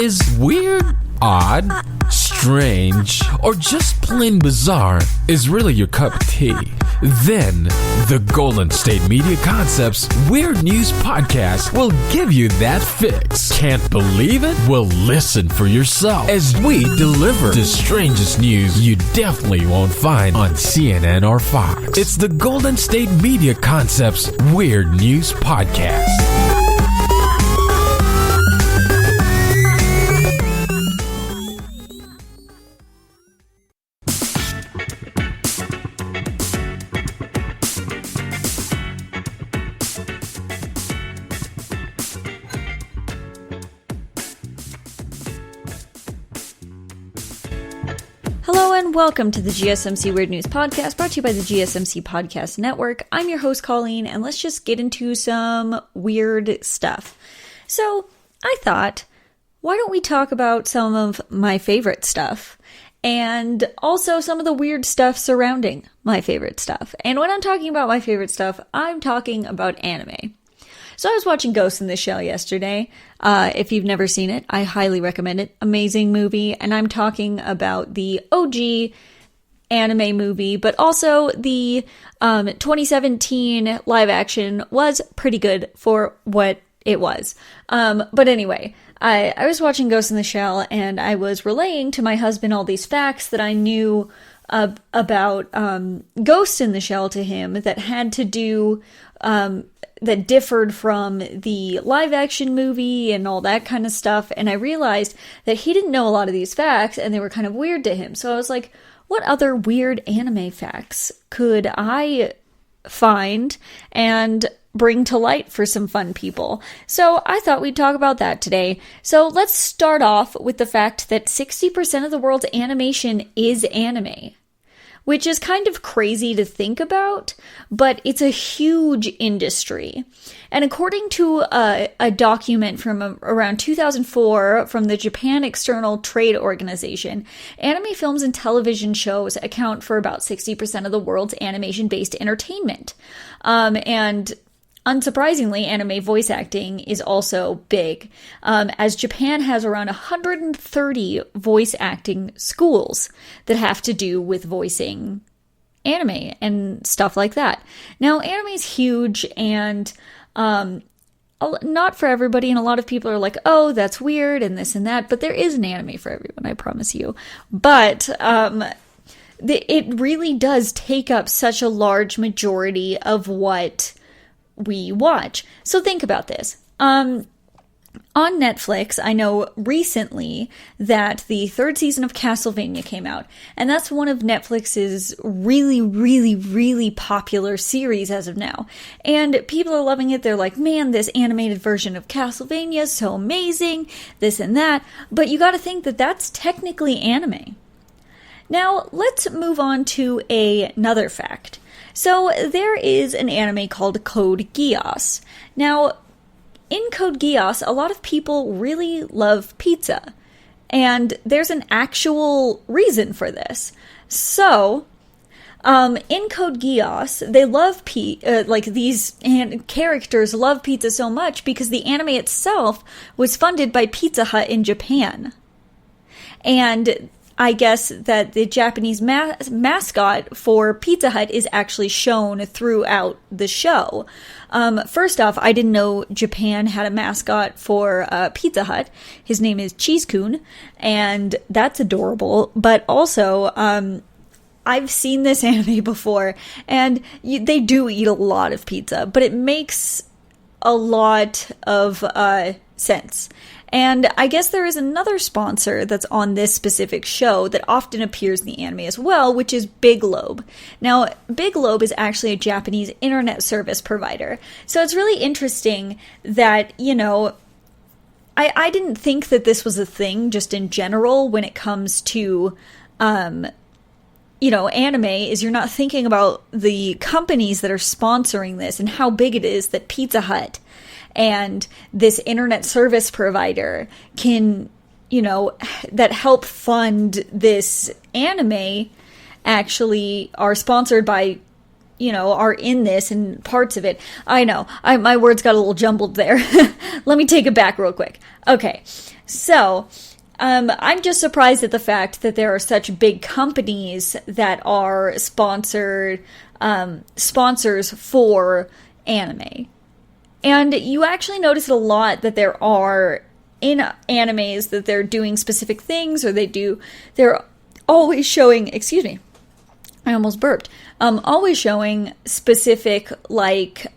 Is weird, odd, strange, or just plain bizarre is really your cup of tea? Then, the Golden State Media Concepts Weird News Podcast will give you that fix. Can't believe it? Well, listen for yourself as we deliver the strangest news you definitely won't find on CNN or Fox. It's the Golden State Media Concepts Weird News Podcast. Hello and welcome to the GSMC Weird News Podcast, brought to you by the GSMC Podcast Network. I'm your host, Colleen, and let's just get into some weird stuff. So, I thought, why don't we talk about some of my favorite stuff, and also some of the weird stuff surrounding my favorite stuff. And when I'm talking about my favorite stuff, I'm talking about anime. So I was watching Ghost in the Shell yesterday. If you've never seen it, I highly recommend it. Amazing movie. And I'm talking about the OG anime movie, but also the 2017 live action was pretty good for what it was. But anyway, I was watching Ghost in the Shell and I was relaying to my husband all these facts that I knew about Ghost in the Shell to him that had to do that differed from the live action movie and all that kind of stuff. And I realized that he didn't know a lot of these facts and they were kind of weird to him. So I was like, what other weird anime facts could I find and bring to light for some fun people? So I thought we'd talk about that today. So let's start off with the fact that 60% of the world's animation is anime, which is kind of crazy to think about, but it's a huge industry. And according to a document from around 2004 from the Japan External Trade Organization, anime films and television shows account for about 60% of the world's animation-based entertainment. And unsurprisingly, anime voice acting is also big, as Japan has around 130 voice acting schools that have to do with voicing anime and stuff like that. Now, anime is huge and not for everybody, and a lot of people are like, oh, that's weird and this and that, but there is an anime for everyone, I promise you. But it really does take up such a large majority of what we watch. So think about this. On Netflix, I know recently that the third season of Castlevania came out, and that's one of Netflix's really, really, really popular series as of now. And people are loving it. They're like, man, this animated version of Castlevania is so amazing, this and that. But you gotta think that that's technically anime. Now, let's move on to another fact. So there is an anime called Code Geass. Now, in Code Geass, a lot of people really love pizza, and there's an actual reason for this. So, in Code Geass, they love these characters love pizza so much because the anime itself was funded by Pizza Hut in Japan. And I guess that the Japanese mascot for Pizza Hut is actually shown throughout the show. First off, I didn't know Japan had a mascot for Pizza Hut. His name is Cheese-kun, and that's adorable. But also, I've seen this anime before, and they do eat a lot of pizza, but it makes a lot of sense. And I guess there is another sponsor that's on this specific show that often appears in the anime as well, which is Big Lobe. Now, Big Lobe is actually a Japanese internet service provider. So it's really interesting that, I didn't think that this was a thing just in general when it comes to, anime, is you're not thinking about the companies that are sponsoring this and how big it is that Pizza Hut and this internet service provider can, that help fund this anime actually are sponsored by, are in this and parts of it. I know, my words got a little jumbled there. Let me take it back real quick. Okay, So, I'm just surprised at the fact that there are such big companies that are sponsors for anime. And you actually notice it a lot that there are in animes that they're doing specific things, or they're always showing, excuse me, I almost burped, always showing specific, like,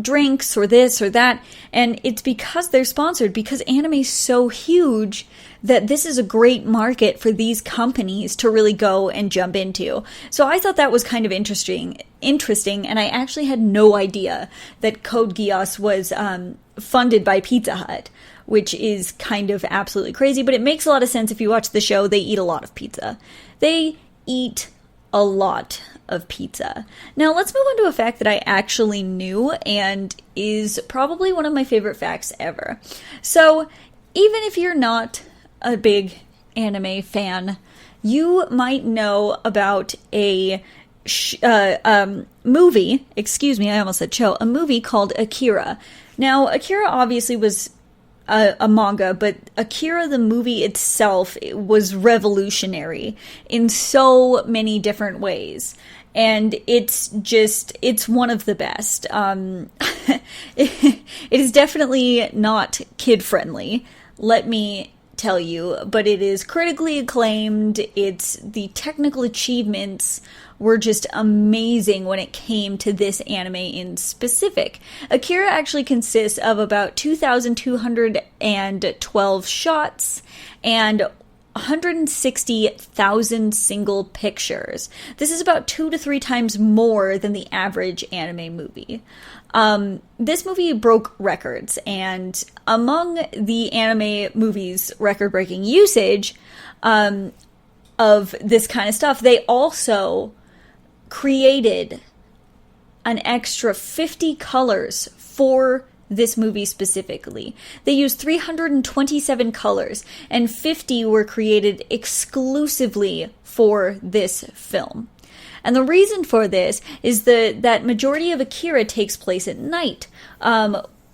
drinks or this or that, and it's because they're sponsored, because anime is so huge that this is a great market for these companies to really go and jump into. So I thought that was kind of interesting, and I actually had no idea that Code Geass was funded by Pizza Hut, which is kind of absolutely crazy, but it makes a lot of sense if you watch the show. They eat a lot of pizza. They eat a lot of pizza. Now let's move on to a fact that I actually knew and is probably one of my favorite facts ever. So even if you're not a big anime fan, you might know about a movie, excuse me, I almost said show, a movie called Akira. Now Akira obviously was a manga, but Akira the movie itself was revolutionary in so many different ways. And it's one of the best. It is definitely not kid-friendly, let me tell you, but it is critically acclaimed. The technical achievements were just amazing when it came to this anime in specific. Akira actually consists of about 2,212 shots and 160,000 single pictures. This is about 2 to 3 times more than the average anime movie. This movie broke records, and among the anime movies' record-breaking usage of this kind of stuff, they also created an extra 50 colors for this movie specifically. They used 327 colors, and 50 were created exclusively for this film. And the reason for this is that majority of Akira takes place at night,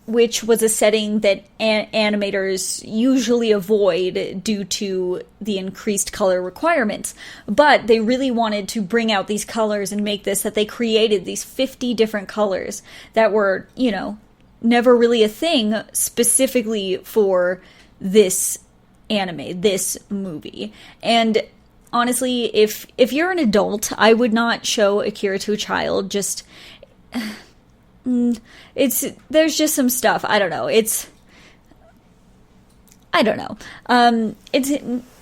which was a setting that animators usually avoid due to the increased color requirements. But they really wanted to bring out these colors and make this, that they created these 50 different colors that were, never really a thing specifically for this anime, this movie. And honestly, if you're an adult, I would not show Akira to a child. Just there's just some stuff. I don't know. It's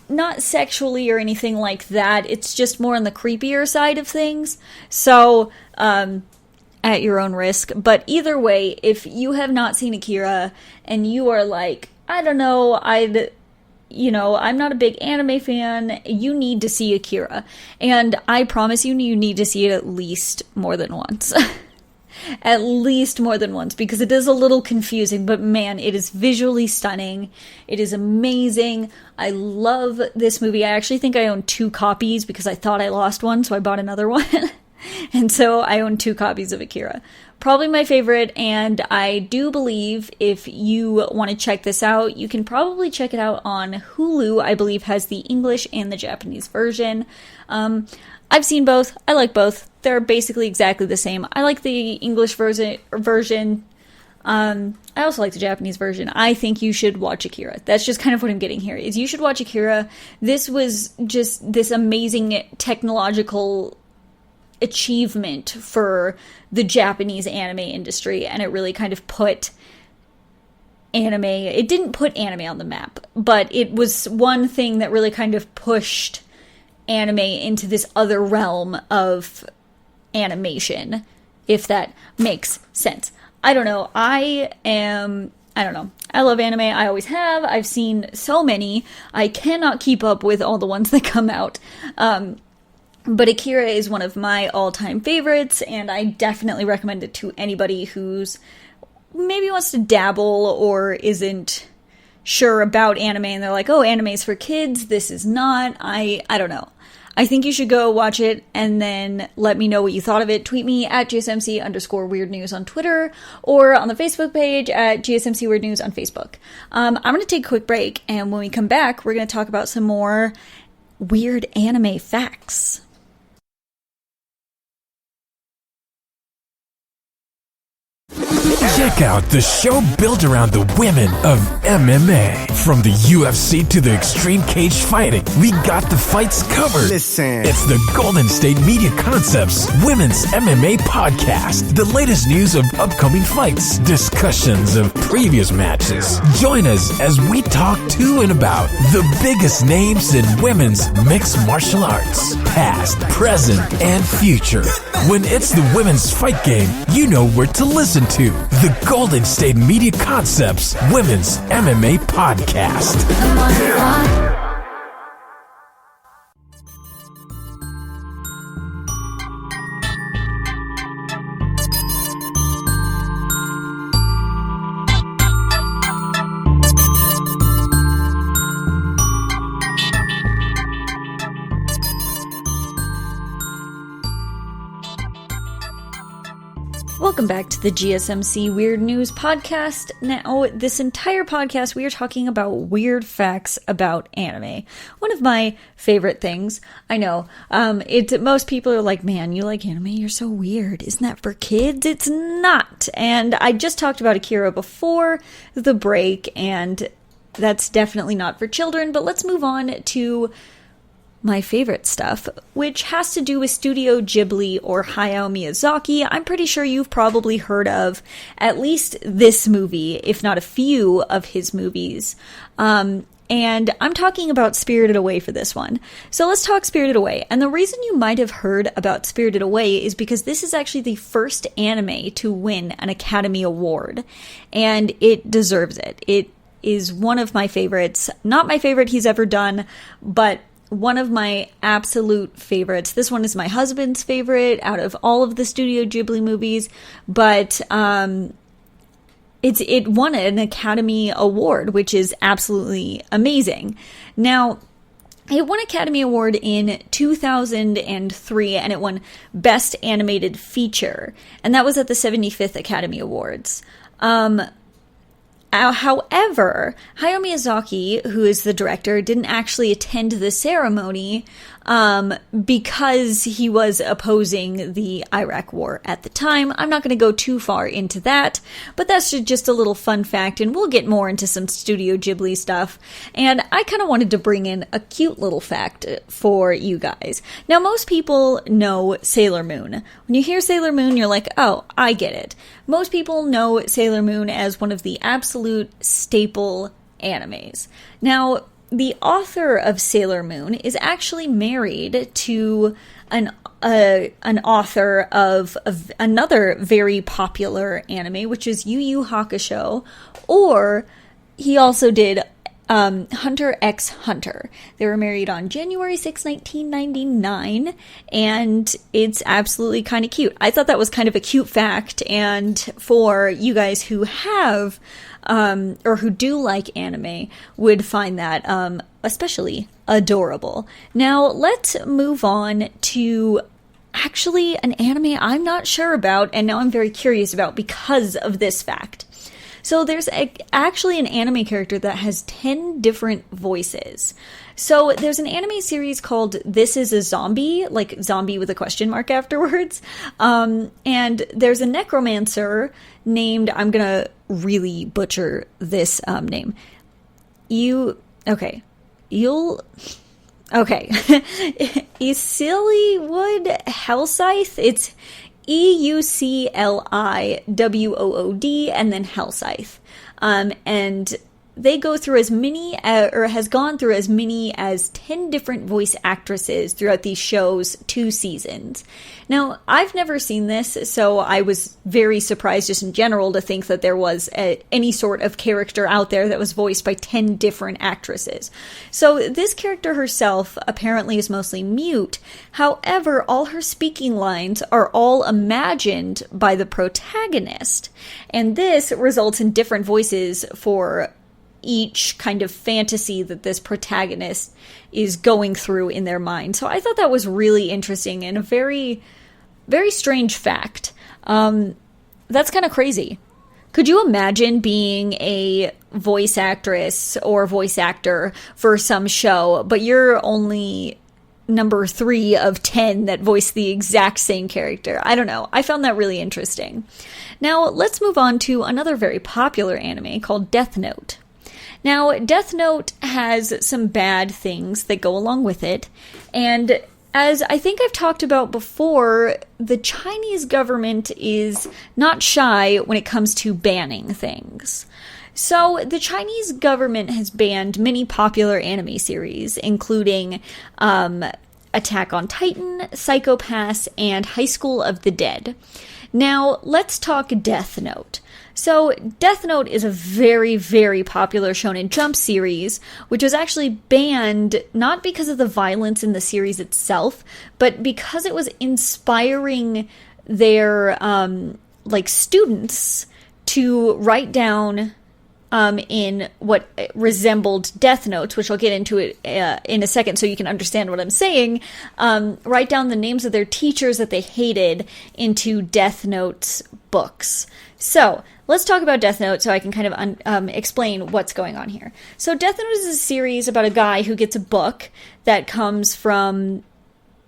not sexually or anything like that. It's just more on the creepier side of things. So, at your own risk. But either way, if you have not seen Akira and you are like, I don't know, I'm not a big anime fan, you need to see Akira. And I promise you need to see it at least more than once. At least more than once, because it is a little confusing, but man, it is visually stunning. It is amazing. I love this movie. I actually think I own 2 copies because I thought I lost one, so I bought another one. And so I own 2 copies of Akira. Probably my favorite, and I do believe if you want to check this out, you can probably check it out on Hulu. I believe has the English and the Japanese version. I've seen both. I like both. They're basically exactly the same. I like the English version. I also like the Japanese version. I think you should watch Akira. That's just kind of what I'm getting here, is you should watch Akira. This was just this amazing technological achievement for the Japanese anime industry, and it really kind of put anime, it didn't put anime on the map, but it was one thing that really kind of pushed anime into this other realm of animation, if that makes sense. I don't know. I love anime. I always have. I've seen so many. I cannot keep up with all the ones that come out. But Akira is one of my all-time favorites, and I definitely recommend it to anybody who's maybe wants to dabble or isn't sure about anime, and they're like, oh, anime's for kids, this is not. I don't know. I think you should go watch it and then let me know what you thought of it. Tweet me at GSMC_Weird News on Twitter or on the Facebook page at GSMC Weird News on Facebook. I'm going to take a quick break, and when we come back, we're going to talk about some more weird anime facts. Check out the show built around the women of MMA. From the UFC to the extreme cage fighting, we got the fights covered. Listen. It's the Golden State Media Concepts Women's MMA Podcast. The latest news of upcoming fights, discussions of previous matches. Join us as we talk to and about the biggest names in women's mixed martial arts, past, present, and future. When it's the women's fight game, you know where to listen to. The Golden State Media Concepts Women's MMA Podcast. Welcome back to the GSMC Weird News Podcast. Now, this entire podcast, we are talking about weird facts about anime. One of my favorite things. I know, most people are like, man, you like anime? You're so weird. Isn't that for kids? It's not. And I just talked about Akira before the break, and that's definitely not for children. But let's move on to my favorite stuff, which has to do with Studio Ghibli or Hayao Miyazaki. I'm pretty sure you've probably heard of at least this movie, if not a few of his movies. And I'm talking about Spirited Away for this one. So let's talk Spirited Away. And the reason you might have heard about Spirited Away is because this is actually the first anime to win an Academy Award. And it deserves it. It is one of my favorites. Not my favorite he's ever done, but one of my absolute favorites. This one is my husband's favorite out of all of the Studio Ghibli movies, but it won an Academy Award, which is absolutely amazing. Now, it won Academy Award in 2003, and it won Best Animated Feature, and that was at the 75th Academy Awards. However, Hayao Miyazaki, who is the director, didn't actually attend the ceremony because he was opposing the Iraq War at the time. I'm not going to go too far into that, but that's just a little fun fact, and we'll get more into some Studio Ghibli stuff. And I kind of wanted to bring in a cute little fact for you guys. Now, most people know Sailor Moon. When you hear Sailor Moon, you're like, oh, I get it. Most people know Sailor Moon as one of the absolute staple animes. Now, the author of Sailor Moon is actually married to an author of another very popular anime, which is Yu Yu Hakusho, or he also did Hunter x Hunter. They were married on January 6, 1999, and it's absolutely kind of cute. I thought that was kind of a cute fact, and for you guys who have or who do like anime would find that especially adorable. Now, let's move on to actually an anime I'm not sure about, and now I'm very curious about because of this fact. So there's actually an anime character that has 10 different voices. So there's an anime series called This Is a Zombie, like zombie with a question mark afterwards. And there's a necromancer named, I'm going to really butcher this name. Isiliwood Hellscythe. It's EUCLIWOOD and then Hellscythe. And they go through as many, or has gone through as many as 10 different voice actresses throughout these shows' 2 seasons. Now, I've never seen this, so I was very surprised just in general to think that there was any sort of character out there that was voiced by 10 different actresses. So this character herself apparently is mostly mute. However, all her speaking lines are all imagined by the protagonist. And this results in different voices for each kind of fantasy that this protagonist is going through in their mind. So I thought that was really interesting and a very, very strange fact. That's kind of crazy. Could you imagine being a voice actress or voice actor for some show, but you're only number 3 of 10 that voice the exact same character? I don't know. I found that really interesting. Now, let's move on to another very popular anime called Death Note. Now, Death Note has some bad things that go along with it, and as I think I've talked about before, the Chinese government is not shy when it comes to banning things. So the Chinese government has banned many popular anime series, including Attack on Titan, Psycho Pass, and High School of the Dead. Now, let's talk Death Note. So, Death Note is a very, very popular Shonen Jump series, which was actually banned not because of the violence in the series itself, but because it was inspiring their, students to write down in what resembled Death Notes, which I'll get into it in a second so you can understand what I'm saying, write down the names of their teachers that they hated into Death Note's books. So, let's talk about Death Note so I can kind of explain what's going on here. So, Death Note is a series about a guy who gets a book that comes from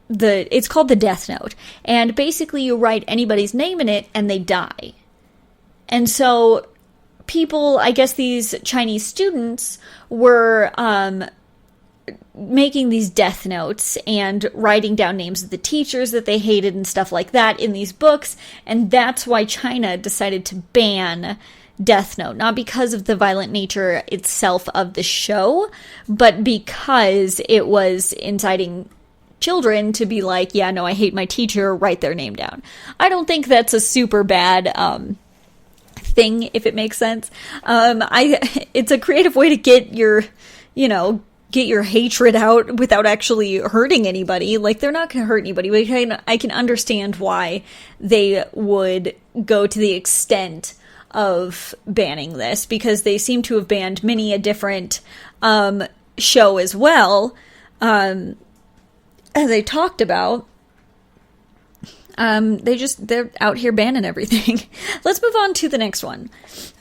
it's called the Death Note. And basically you write anybody's name in it and they die. And so people, I guess these Chinese students were making these death notes and writing down names of the teachers that they hated and stuff like that in these books, and that's why China decided to ban Death Note. Not because of the violent nature itself of the show, but because it was inciting children to be like, yeah, no, I hate my teacher, write their name down. I don't think that's a super bad thing, if it makes sense. It's a creative way to get your hatred out without actually hurting anybody. Like, they're not going to hurt anybody, but I can understand why they would go to the extent of banning this, because they seem to have banned many a different show as well, as I talked about. They're out here banning everything. Let's move on to the next one.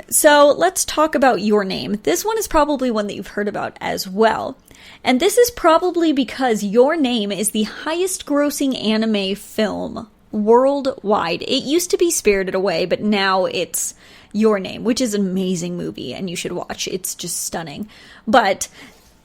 So let's talk about Your Name. This one is probably one that you've heard about as well. And this is probably because Your Name is the highest grossing anime film worldwide. It used to be Spirited Away, but now it's Your Name, which is an amazing movie and you should watch. It's just stunning. But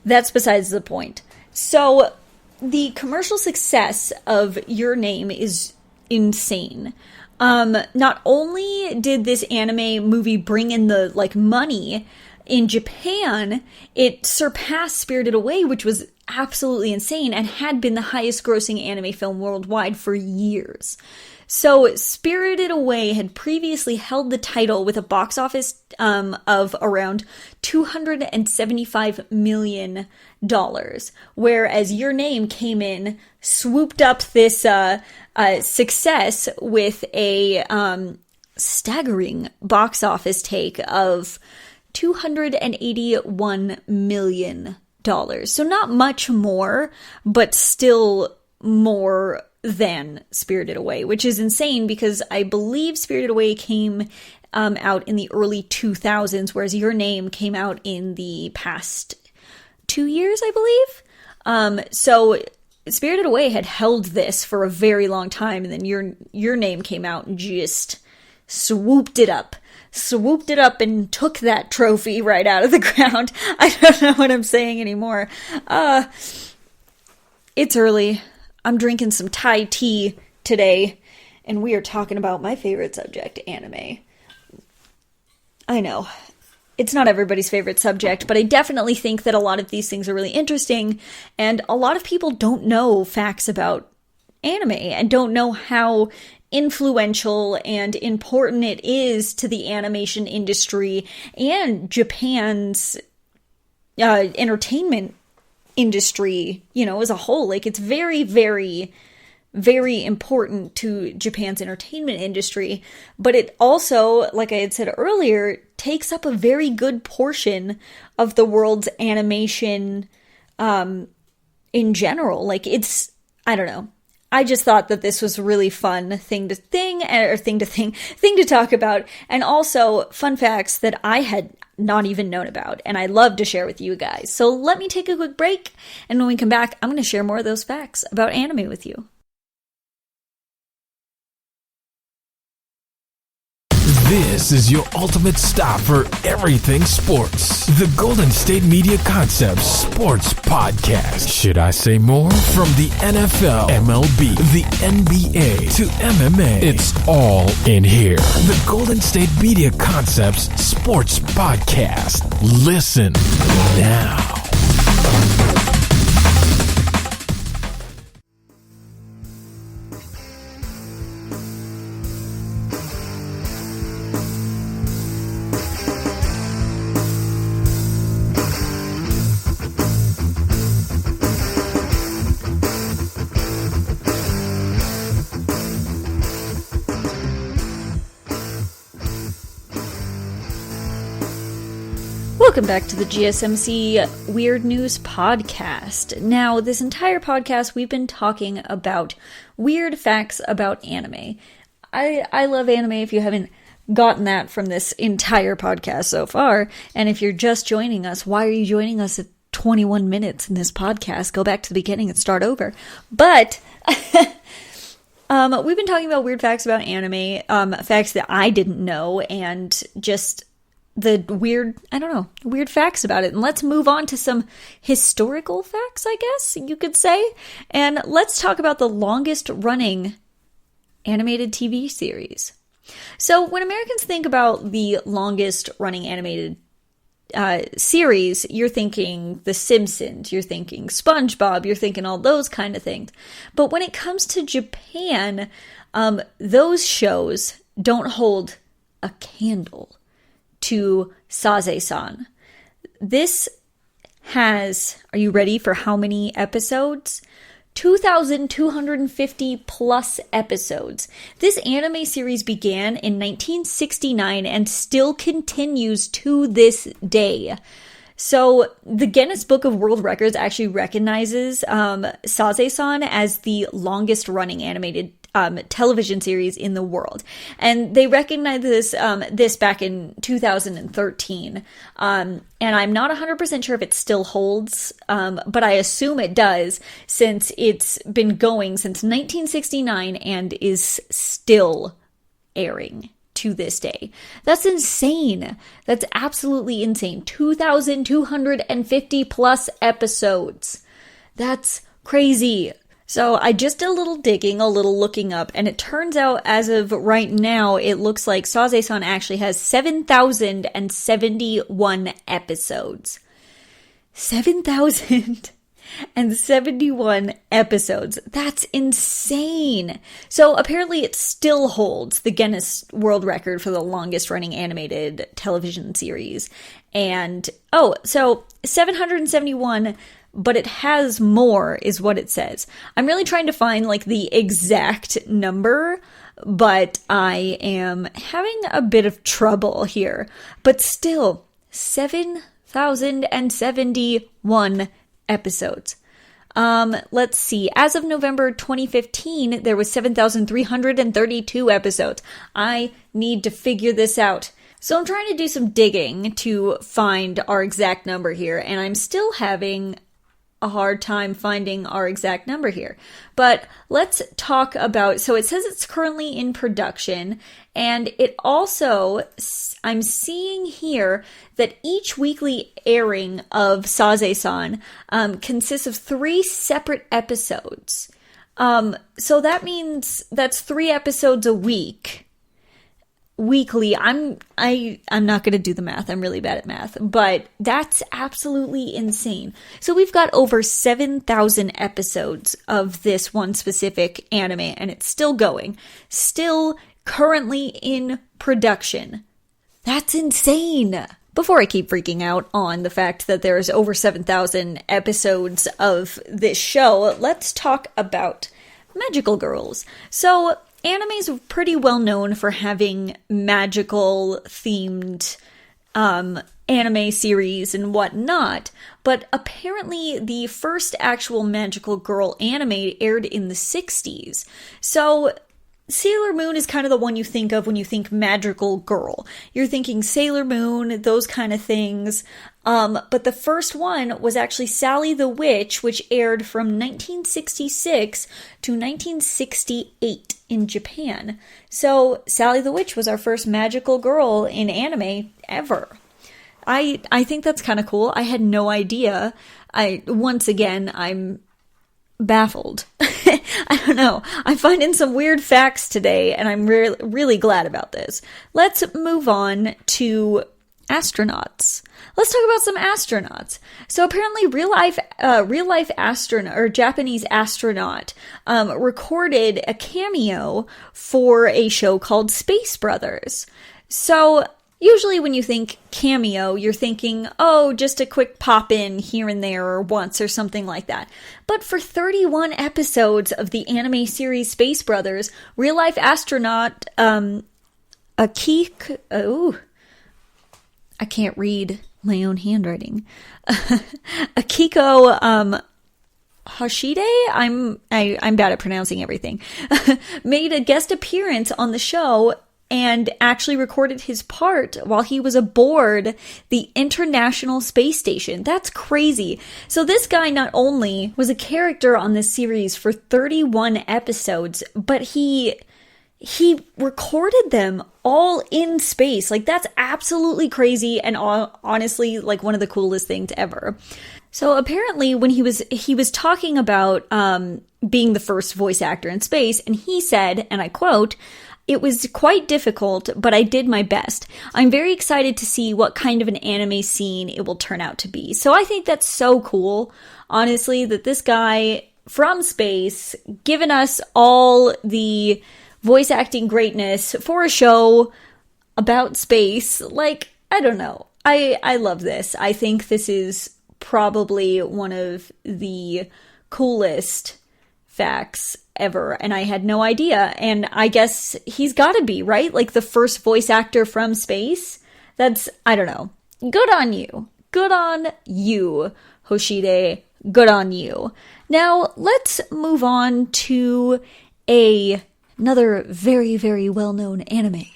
that's besides the point. So the commercial success of Your Name is insane. Not only did this anime movie bring in the money in Japan, it surpassed Spirited Away, which was absolutely insane and had been the highest grossing anime film worldwide for years. So Spirited Away had previously held the title with a box office of around $275 million, whereas Your Name came in, swooped up this success with a staggering box office take of $281 million. So not much more, but still more than Spirited Away, which is insane because I believe Spirited Away came out in the early 2000s, whereas Your Name came out in the past 2 years, I believe. So Spirited Away had held this for a very long time, and then Your Name came out and just swooped it up and took that trophy right out of the ground. I don't know what I'm saying anymore. It's early. I'm drinking some Thai tea today, and we are talking about my favorite subject, anime. I know. It's not everybody's favorite subject, but I definitely think that a lot of these things are really interesting, and a lot of people don't know facts about anime and don't know how influential and important it is to the animation industry and Japan's entertainment industry, as a whole. Like, it's very, very very important to Japan's entertainment industry, but it also, like I had said earlier, takes up a very good portion of the world's animation in general. Like, it's, I don't know. I just thought that this was a really fun thing to talk about, and also fun facts that I had not even known about, and I'd love to share with you guys. So let me take a quick break, and when we come back, I'm going to share more of those facts about anime with you. This is your ultimate stop for everything sports. The Golden State Media Concepts Sports Podcast. Should I say more? From the NFL, MLB, the NBA to MMA, it's all in here. The Golden State Media Concepts Sports Podcast. Listen now. Welcome back to the GSMC Weird News Podcast. Now, this entire podcast, we've been talking about weird facts about anime. I love anime, if you haven't gotten that from this entire podcast so far. And if you're just joining us, why are you joining us at 21 minutes in this podcast? Go back to the beginning and start over. But we've been talking about weird facts about anime, facts that I didn't know, and just the weird facts about it. And let's move on to some historical facts, I guess you could say. And let's talk about the longest running animated TV series. So when Americans think about the longest running animated series, you're thinking The Simpsons, you're thinking SpongeBob, you're thinking all those kind of things. But when it comes to Japan, those shows don't hold a candle to Saze-san. This has, are you ready for how many episodes? 2,250 plus episodes. This anime series began in 1969 and still continues to this day. So the Guinness Book of World Records actually recognizes Saze-san as the longest running animated television series in the world. And they recognized this back in 2013. And I'm not 100% sure if it still holds, but I assume it does, since it's been going since 1969 and is still airing to this day. That's insane. That's absolutely insane. 2,250 plus episodes. That's crazy. So I just did a little digging, a little looking up, and it turns out as of right now, it looks like Saze-san actually has 7,071 episodes. 7,071 episodes. That's insane. So apparently it still holds the Guinness World Record for the longest running animated television series. And, so 771, but it has more, is what it says. I'm really trying to find like the exact number, but I am having a bit of trouble here. But still, 7,071 episodes. Let's see. As of November 2015, there was 7,332 episodes. I need to figure this out. So I'm trying to do some digging to find our exact number here, and I'm still having a hard time finding our exact number here. But let's talk about, so it says it's currently in production, and it also, I'm seeing here that each weekly airing of Saze-san consists of 3 separate episodes. So that means that's 3 episodes a week. Weekly. I'm not going to do the math. I'm really bad at math, but that's absolutely insane. So we've got over 7,000 episodes of this one specific anime, and it's still going, still currently in production. That's insane. Before I keep freaking out on the fact that there's over 7,000 episodes of this show, let's talk about magical girls. So anime is pretty well known for having magical themed anime series and whatnot, but apparently the first actual magical girl anime aired in the 60s. So Sailor Moon is kind of the one you think of when you think magical girl. You're thinking Sailor Moon, those kind of things. But the first one was actually Sally the Witch, which aired from 1966 to 1968 in Japan. So Sally the Witch was our first magical girl in anime ever. I think that's kind of cool. I had no idea. Once again, I'm baffled. I don't know. I'm finding some weird facts today, and I'm really glad about this. Let's move on to astronauts. Let's talk about some astronauts. So apparently, real life astronaut or Japanese astronaut recorded a cameo for a show called Space Brothers. So usually when you think cameo, you're thinking, oh, just a quick pop in here and there or once or something like that. But for 31 episodes of the anime series Space Brothers, real-life astronaut I can't read my own handwriting. Akiko Hashide, I'm bad at pronouncing everything, made a guest appearance on the show and actually recorded his part while he was aboard the International Space Station. That's crazy. So this guy not only was a character on this series for 31 episodes, but he recorded them all in space. Like, that's absolutely crazy and honestly, like, one of the coolest things ever. So apparently when he was talking about being the first voice actor in space, and he said, and I quote, "It was quite difficult, but I did my best. I'm very excited to see what kind of an anime scene it will turn out to be." So I think that's so cool, honestly, that this guy from space, given us all the voice acting greatness for a show about space. Like, I don't know. I love this. I think this is probably one of the coolest facts ever, and I had no idea. And I guess he's gotta be, right? Like the first voice actor from space. That's, I don't know. Good on you. Good on you, Hoshide. Good on you. Now, let's move on to another very, very well-known anime.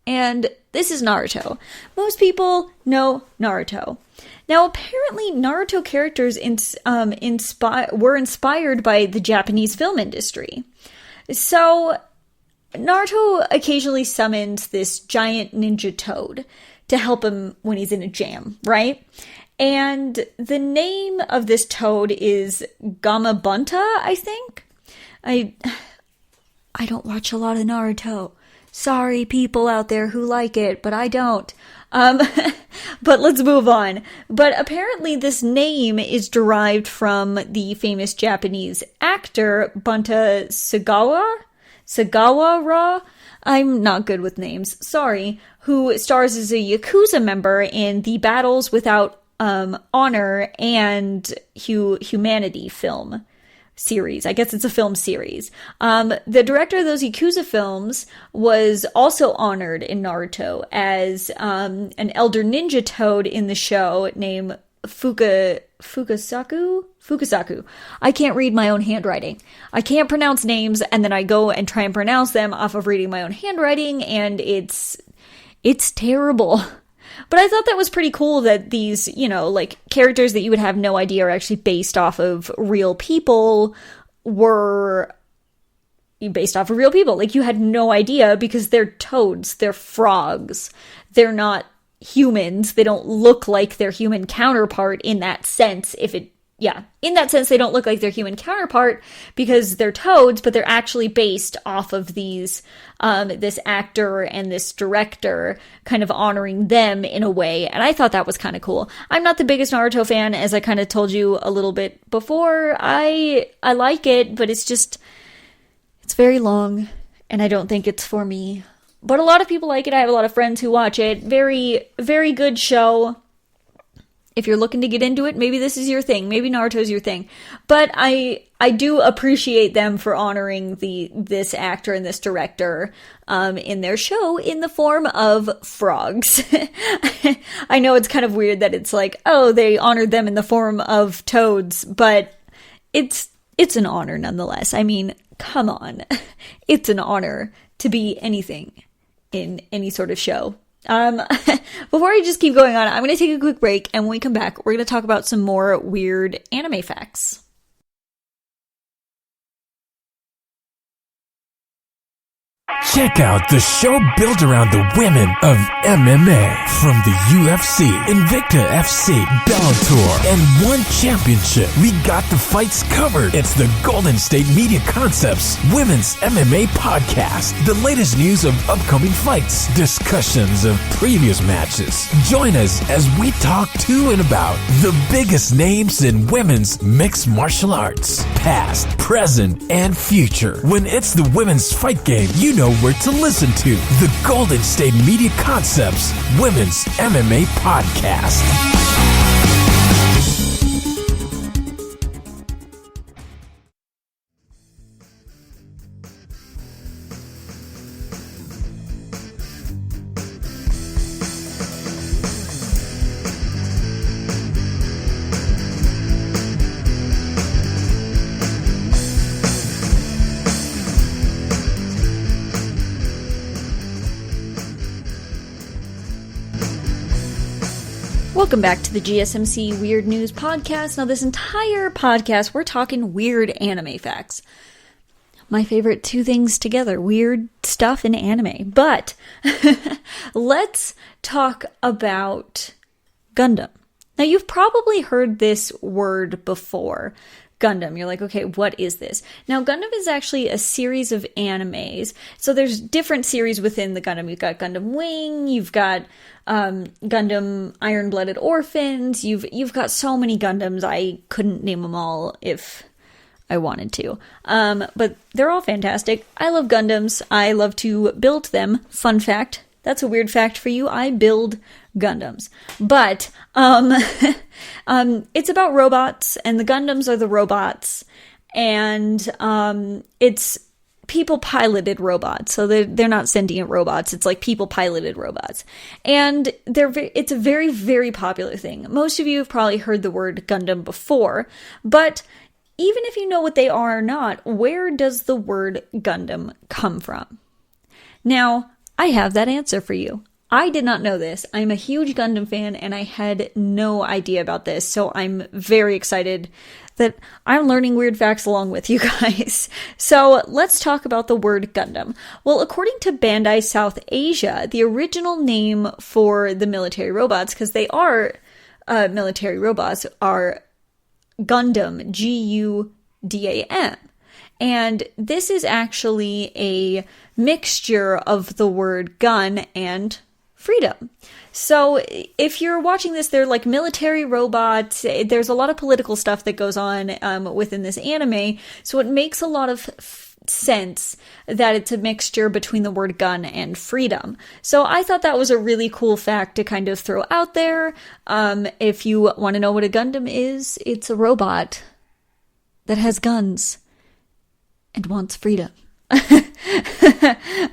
And this is Naruto. Most people know Naruto. Now, apparently, Naruto characters were inspired by the Japanese film industry. So, Naruto occasionally summons this giant ninja toad to help him when he's in a jam, right? And the name of this toad is Gamabunta, I think? I don't watch a lot of Naruto. Sorry, people out there who like it, but I don't. But let's move on. But apparently this name is derived from the famous Japanese actor Bunta Sagawara? I'm not good with names, sorry. Who stars as a Yakuza member in the Battles Without Honor and Humanity film series. I guess it's a film series. The director of those Yakuza films was also honored in Naruto as an elder ninja toad in the show named Fukasaku. I can't read my own handwriting. I can't pronounce names, and then I go and try and pronounce them off of reading my own handwriting, and it's terrible. But I thought that was pretty cool that these, like, characters that you would have no idea are actually based off of real people were based off of real people. Like, you had no idea because they're toads, they're frogs, they're not humans, they don't look like their human counterpart in that sense. In that sense, they don't look like their human counterpart because they're toads, but they're actually based off of these, this actor and this director kind of honoring them in a way. And I thought that was kind of cool. I'm not the biggest Naruto fan, as I kind of told you a little bit before. I like it, but it's very long and I don't think it's for me. But a lot of people like it. I have a lot of friends who watch it. Very, very good show. If you're looking to get into it, maybe this is your thing. Maybe Naruto's your thing. But I do appreciate them for honoring this actor and this director in their show in the form of frogs. I know it's kind of weird that it's like, oh, they honored them in the form of toads, but it's an honor nonetheless. I mean, come on. It's an honor to be anything in any sort of show. Before I just keep going on, I'm going to take a quick break, and when we come back, we're going to talk about some more weird anime facts. Check out the show built around the women of MMA. From the UFC, Invicta FC, Bellator, and One Championship. We got the fights covered. It's the Golden State Media Concepts Women's MMA Podcast. The latest news of upcoming fights, discussions of previous matches. Join us as we talk to and about the biggest names in women's mixed martial arts. Past, present, and future. When it's the women's fight game, you know where to listen to. The Golden State Media Concepts Women's MMA Podcast. Welcome back to the GSMC Weird News Podcast. Now, this entire podcast, we're talking weird anime facts. My favorite two things together, weird stuff and anime. But let's talk about Gundam. Now, you've probably heard this word before. Gundam. You're like, okay, what is this? Now, Gundam is actually a series of animes. So there's different series within the Gundam. You've got Gundam Wing, you've got Gundam Iron-Blooded Orphans, you've got so many Gundams, I couldn't name them all if I wanted to. But they're all fantastic. I love Gundams. I love to build them. Fun fact, that's a weird fact for you. I build Gundams. But it's about robots, and the Gundams are the robots, and it's people-piloted robots, so they're not sentient robots. It's like people-piloted robots, and it's a very, very popular thing. Most of you have probably heard the word Gundam before, but even if you know what they are or not, where does the word Gundam come from? Now, I have that answer for you. I did not know this. I'm a huge Gundam fan, and I had no idea about this, so I'm very excited that I'm learning weird facts along with you guys. So let's talk about the word Gundam. Well, according to Bandai South Asia, the original name for the military robots, because they are military robots, are Gundam, Gundam. And this is actually a mixture of the word gun and freedom. So if you're watching this, they're like military robots. There's a lot of political stuff that goes on within this anime. So it makes a lot of sense that it's a mixture between the word gun and freedom. So I thought that was a really cool fact to kind of throw out there. If you want to know what a Gundam is, it's a robot that has guns and wants freedom.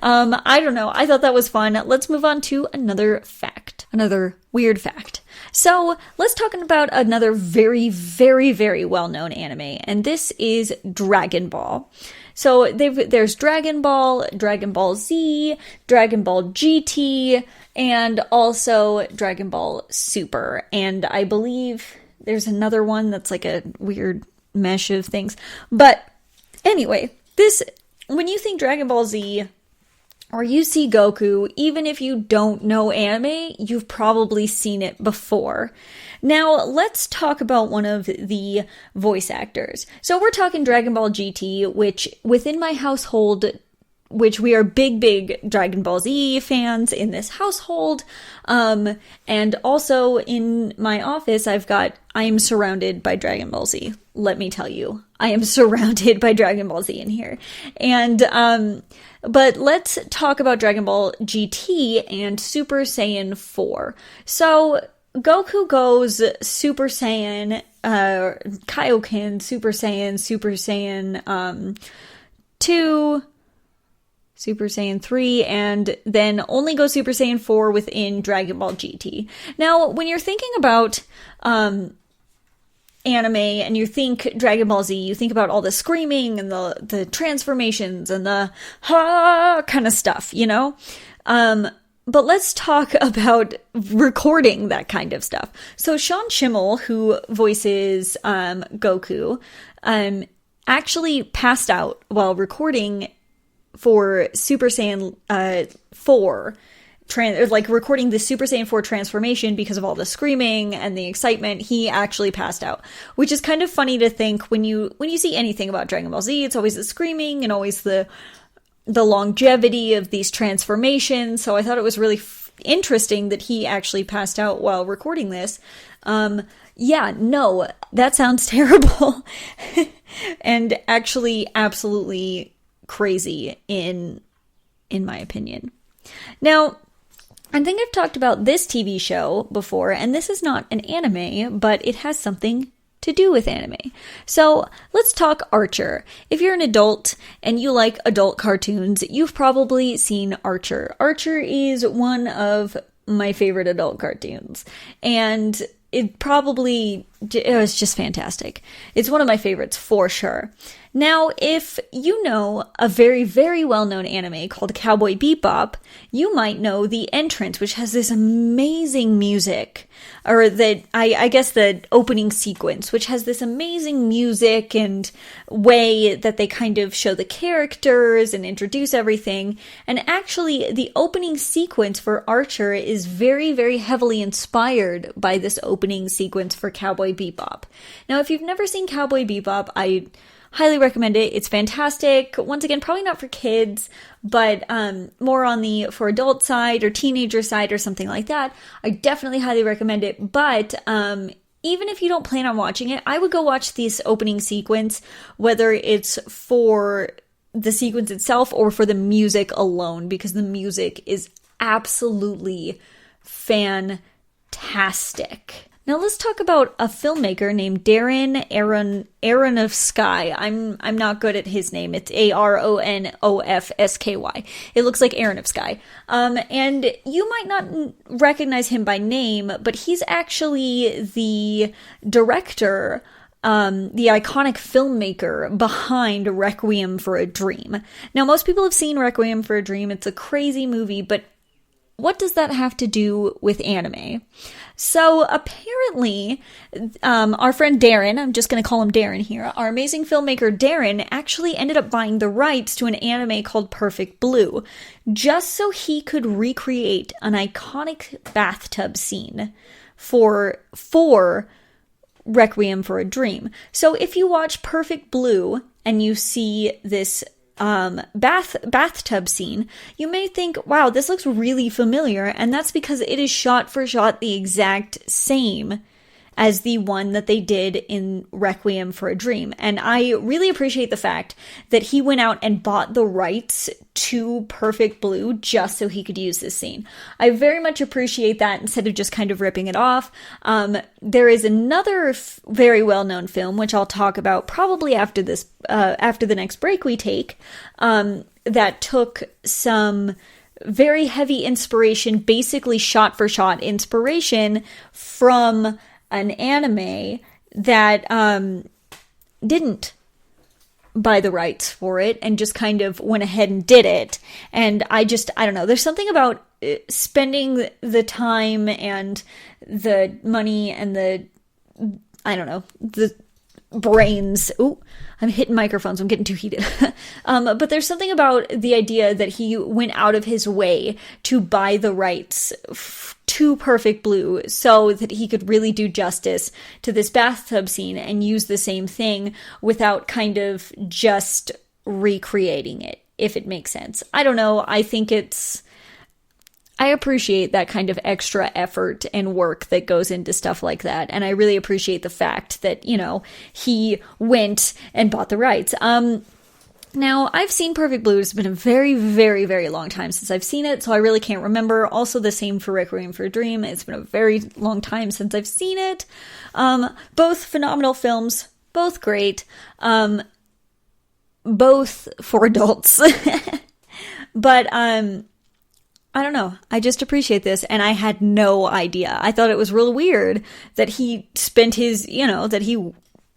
I don't know. I thought that was fun. Let's move on to another fact. Another weird fact. So let's talk about another very, very, very well-known anime, and this is Dragon Ball. So there's Dragon Ball, Dragon Ball Z, Dragon Ball GT, and also Dragon Ball Super. And I believe there's another one that's like a weird mesh of things. But anyway, when you think Dragon Ball Z, or you see Goku, even if you don't know anime, you've probably seen it before. Now, let's talk about one of the voice actors. So we're talking Dragon Ball GT, which within my household, which we are big, big Dragon Ball Z fans in this household. And also in my office, I am surrounded by Dragon Ball Z. Let me tell you, I am surrounded by Dragon Ball Z in here. And, but let's talk about Dragon Ball GT and Super Saiyan 4. So Goku goes Super Saiyan, Kaioken, Super Saiyan 2, Super Saiyan 3, and then only goes Super Saiyan 4 within Dragon Ball GT. Now, when you're thinking about anime and you think Dragon Ball Z, you think about all the screaming and the transformations and the ha kind of stuff, you know? But let's talk about recording that kind of stuff. So Sean Schimmel, who voices Goku, actually passed out while recording for Super Saiyan 4, recording the Super Saiyan 4 transformation because of all the screaming and the excitement. He actually passed out, which is kind of funny to think when you see anything about Dragon Ball Z. It's always the screaming and always the longevity of these transformations. So I thought it was really interesting that he actually passed out while recording this. Yeah, no, that sounds terrible. And actually absolutely crazy in my opinion. Now, I think I've talked about this TV show before, and this is not an anime, but it has something to do with anime. So let's talk Archer. If you're an adult and you like adult cartoons, you've probably seen Archer. Archer is one of my favorite adult cartoons, and it was just fantastic. It's one of my favorites for sure. Now, if you know a very, very well-known anime called Cowboy Bebop, you might know the entrance, which has this amazing music, or I guess the opening sequence, which has this amazing music and way that they kind of show the characters and introduce everything. And actually, the opening sequence for Archer is very, very heavily inspired by this opening sequence for Cowboy Bebop. Now, if you've never seen Cowboy Bebop, I highly recommend it. It's fantastic. Once again, probably not for kids, but more on the for adult side or teenager side or something like that. I definitely highly recommend it. But even if you don't plan on watching it, I would go watch this opening sequence, whether it's for the sequence itself or for the music alone, because the music is absolutely fantastic. Now let's talk about a filmmaker named Darren Aronofsky. I'm not good at his name. It's Aronofsky. It looks like Aronofsky. And you might not recognize him by name, but he's actually the director, the iconic filmmaker behind Requiem for a Dream. Now most people have seen Requiem for a Dream. It's a crazy movie, but what does that have to do with anime? So apparently, our friend Darren, I'm just going to call him Darren here, our amazing filmmaker Darren actually ended up buying the rights to an anime called Perfect Blue, just so he could recreate an iconic bathtub scene for Requiem for a Dream. So if you watch Perfect Blue and you see this bathtub scene, you may think, wow, this looks really familiar, and that's because it is shot for shot the exact same as the one that they did in Requiem for a Dream. And I really appreciate the fact that he went out and bought the rights to Perfect Blue just so he could use this scene. I very much appreciate that instead of just kind of ripping it off. There is another very well-known film, which I'll talk about probably after this, after the next break we take, that took some very heavy inspiration, basically shot for shot inspiration from an anime that didn't buy the rights for it and just kind of went ahead and did it. And I don't know, there's something about spending the time and the money and the brains. Ooh, I'm hitting microphones. I'm getting too heated. But there's something about the idea that he went out of his way to buy the rights to Perfect Blue so that he could really do justice to this bathtub scene and use the same thing without kind of just recreating it, if it makes sense. I don't know. I appreciate that kind of extra effort and work that goes into stuff like that. And I really appreciate the fact that, he went and bought the rights. Now, I've seen Perfect Blue. It's been a very, very, very long time since I've seen it, so I really can't remember. Also, the same for Requiem for a Dream. It's been a very long time since I've seen it. Both phenomenal films, both great, both for adults. But, I don't know. I just appreciate this, and I had no idea. I thought it was real weird that he spent his, that he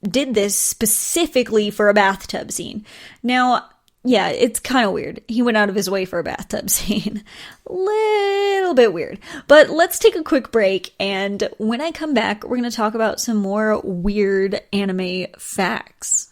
did this specifically for a bathtub scene. Now, yeah, it's kind of weird. He went out of his way for a bathtub scene. Little bit weird. But let's take a quick break, and when I come back, we're going to talk about some more weird anime facts.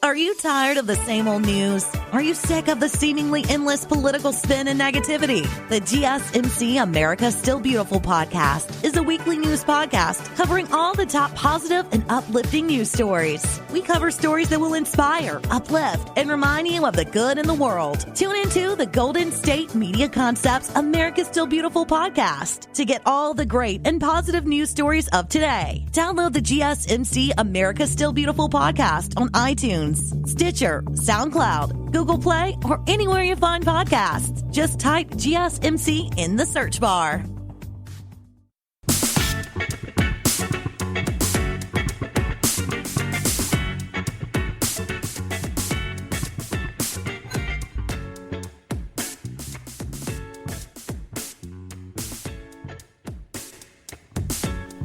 Are you tired of the same old news? Are you sick of the seemingly endless political spin and negativity? The GSMC America Still Beautiful podcast is a weekly news podcast covering all the top positive and uplifting news stories. We cover stories that will inspire, uplift, and remind you of the good in the world. Tune into the Golden State Media Concepts America Still Beautiful podcast to get all the great and positive news stories of today. Download the GSMC America Still Beautiful podcast on iTunes, Stitcher, SoundCloud, Google Play, or anywhere you find podcasts. Just type GSMC in the search bar.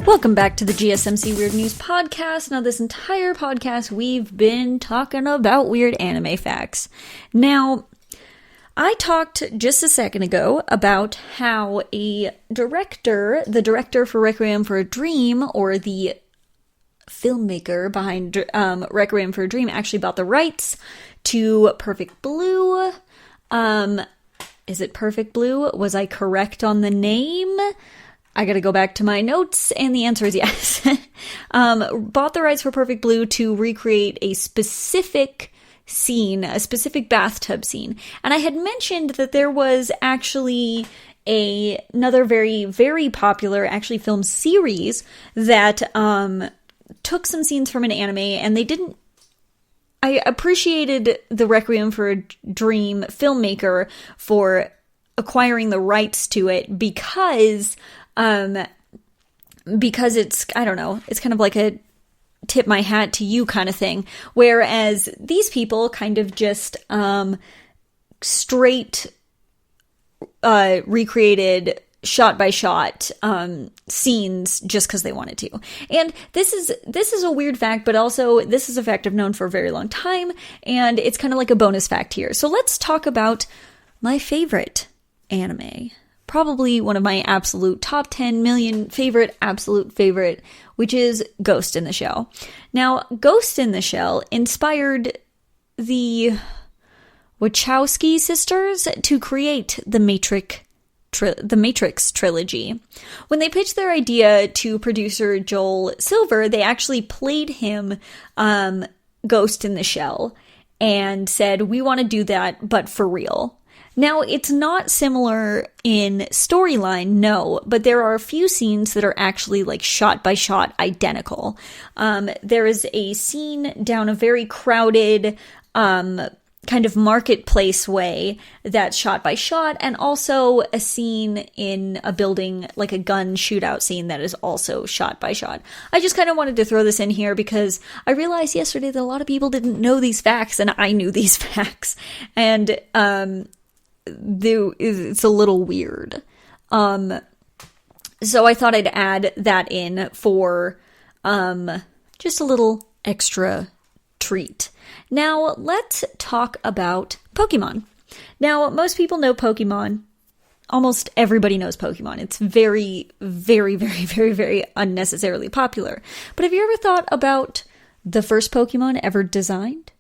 Welcome back to the GSMC Weird News Podcast. Now, this entire podcast, we've been talking about weird anime facts. Now, I talked just a second ago about how the director for Requiem for a Dream, or the filmmaker behind Requiem for a Dream, actually bought the rights to Perfect Blue. Is it Perfect Blue? Was I correct on the name? I gotta go back to my notes, and the answer is yes. Bought the rights for Perfect Blue to recreate a specific scene, a specific bathtub scene. And I had mentioned that there was actually another very, very popular, actually, film series that took some scenes from an anime, and they didn't. I appreciated the Requiem for a Dream filmmaker for acquiring the rights to it because it's, I don't know, it's kind of like a tip my hat to you kind of thing. Whereas these people kind of just straight recreated shot by shot scenes just because they wanted to. And this is a weird fact, but also this is a fact I've known for a very long time, and it's kind of like a bonus fact here. So let's talk about my favorite anime. Probably one of my absolute top 10 million absolute favorite, which is Ghost in the Shell. Now, Ghost in the Shell inspired the Wachowski sisters to create the Matrix trilogy. When they pitched their idea to producer Joel Silver, they actually played him Ghost in the Shell and said, "We want to do that, but for real." Now, it's not similar in storyline, no, but there are a few scenes that are actually like shot by shot identical. There is a scene down a very crowded kind of marketplace way that's shot by shot, and also a scene in a building, like a gun shootout scene, that is also shot by shot. I just kind of wanted to throw this in here because I realized yesterday that a lot of people didn't know these facts, and I knew these facts, and it's a little weird. So I thought I'd add that in for just a little extra treat. Now, let's talk about Pokemon. Now, most people know Pokemon. Almost everybody knows Pokemon. It's very, very, very, very, very unnecessarily popular. But have you ever thought about the first Pokemon ever designed?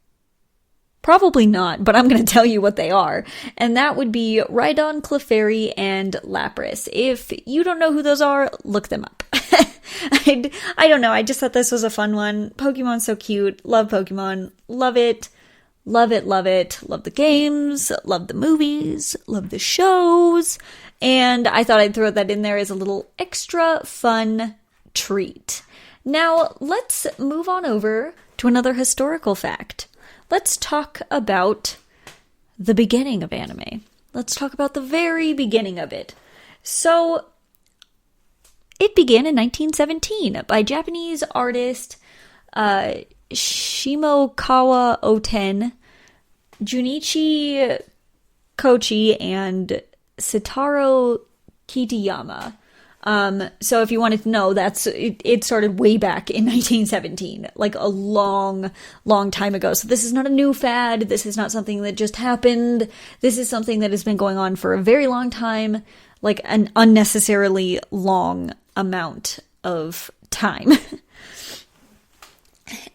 Probably not, but I'm going to tell you what they are. And that would be Rhydon, Clefairy, and Lapras. If you don't know who those are, look them up. I don't know. I just thought this was a fun one. Pokemon's so cute. Love Pokemon. Love it. Love it, love it. Love the games. Love the movies. Love the shows. And I thought I'd throw that in there as a little extra fun treat. Now, let's move on over to another historical fact. Let's talk about the beginning of anime. Let's talk about the very beginning of it. So, it began in 1917 by Japanese artist Shimokawa Oten, Junichi Kochi, and Sitaro Kitayama. So if you wanted to know, it started way back in 1917, like a long, long time ago. So this is not a new fad. This is not something that just happened. This is something that has been going on for a very long time, like an unnecessarily long amount of time.